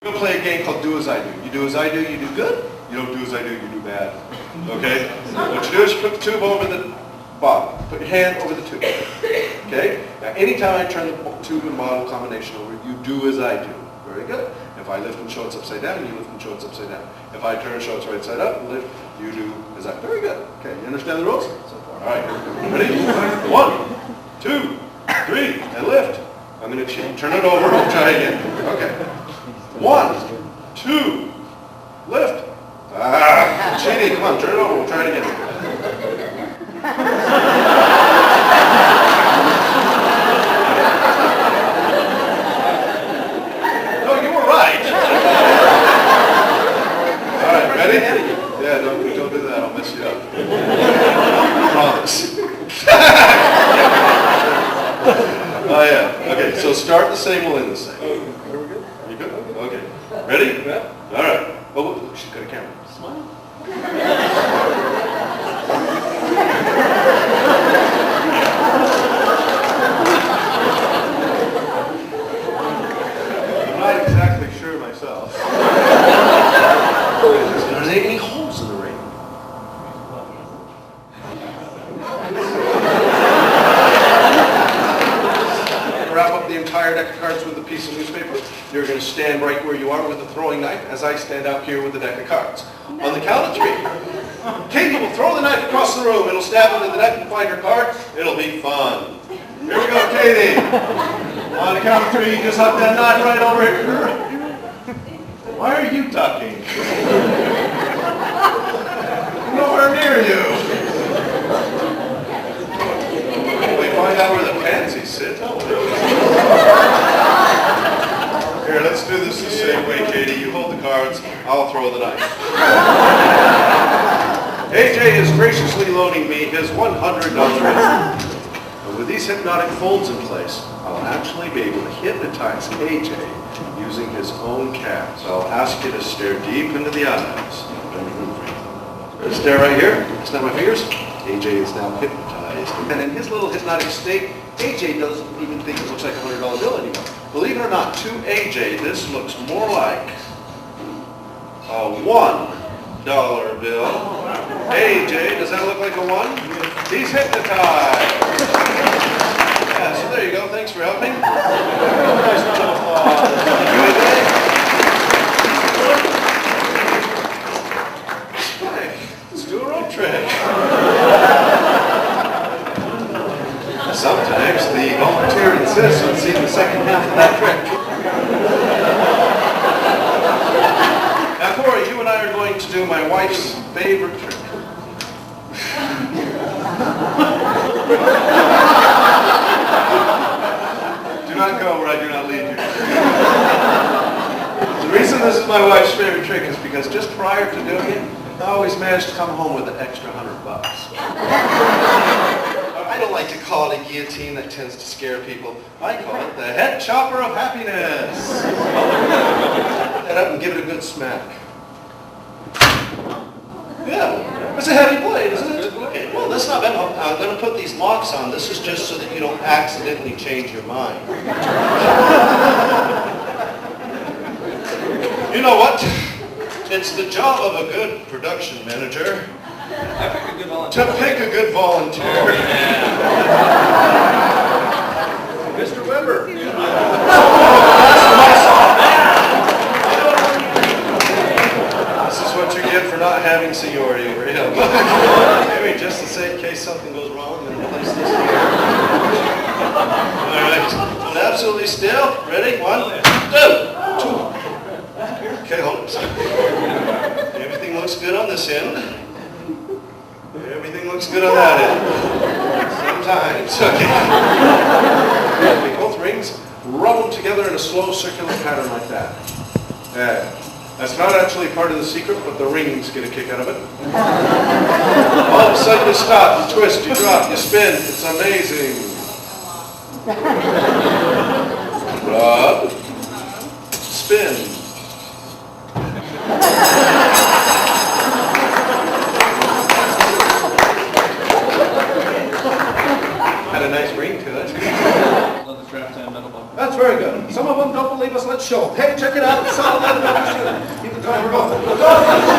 We're going to play a game called Do As I Do. You do as I do, you do good. You don't do as I do, you do bad. Okay? What you do is you put the tube over the bottle. Put your hand over the tube. Okay? Now, anytime I turn the tube and bottle combination over, you do as I do. Very good. If I lift and show it's upside down, you lift and show it's upside down. If I turn and show it's right side up, lift, you do as I do. Very good. Okay, you understand the rules? So far. All right. Ready? 1, 2, 3, and lift. I'm going to turn it over and try again. Okay. 1, 2, lift. Ah, cheating. Come on, turn it over. We'll try it again. No, you were right. All right, ready? Yeah, don't do that. I'll mess you up. Promise. Oh, yeah. Okay, so start the same, we'll end the same. Are we good? Are you good? Okay. Ready? Yeah. All right. Oh, she's got a camera. Smile. I'm not exactly sure myself. Are there any holes in the ring? Wrap up the entire deck of cards with a piece of newspaper. You're going to stand right where you are with the throwing knife as I stand out here with the deck of cards. On the count of 3, Katie will throw the knife across the room. It'll stab into the deck and find her card. It'll be fun. Here we go, Katie. On the count of 3, you just huck that knife right over here. Why are you ducking? Nowhere near you. We find out where the pansies sit. Here, let's do this the same way, Katie. You hold the cards, I'll throw the knife. AJ is graciously loaning me his $100 and with these hypnotic folds in place, I'll actually be able to hypnotize AJ using his own calves. So I'll ask you to stare deep into the eyes. Stare right here. Snap my fingers. AJ is now hypnotized. And in his little hypnotic state, AJ doesn't even think it looks like a $100 bill anymore. Believe it or not, to AJ, this looks more like a $1 bill. AJ, does that look like a 1? He's hypnotized. Yeah, so there you go. Thanks for helping. Nice round of applause. Hey, let's do a road trip. Sometimes the volunteer insists on seeing the second half of that trick. Now, Corey, you and I are going to do my wife's favorite trick. Do not go where I do not lead you. The reason this is my wife's favorite trick is because just prior to doing it, I always managed to come home with an extra $100. I don't like to call it a guillotine. That tends to scare people. I call it the head chopper of happiness. Head up and give it a good smack. Yeah, it's a heavy blade, isn't it? Okay, well, this is not bad. I'm going to put these locks on. This is just so that you don't accidentally change your mind. You know what? It's the job of a good production manager to pick a good volunteer. Oh, yeah. Mr. Weber. This is what you get for not having seniority over him. Maybe just to say in case something goes wrong, then place this here. All right. Hold absolutely still. Ready? 1, 2. Okay, hold it. Everything looks good on this end. Everything looks good on that end. Sometimes. Okay. Both rings, rub them together in a slow circular pattern like that. That's not actually part of the secret, but the rings get a kick out of it. All of a sudden you stop, you twist, you drop, you spin. It's amazing. Rub. Spin. Had a nice ring to it. Love the draft time metal bump. That's very good. Some of them don't believe us. Let's show them. Hey, check it out. It's all that Don't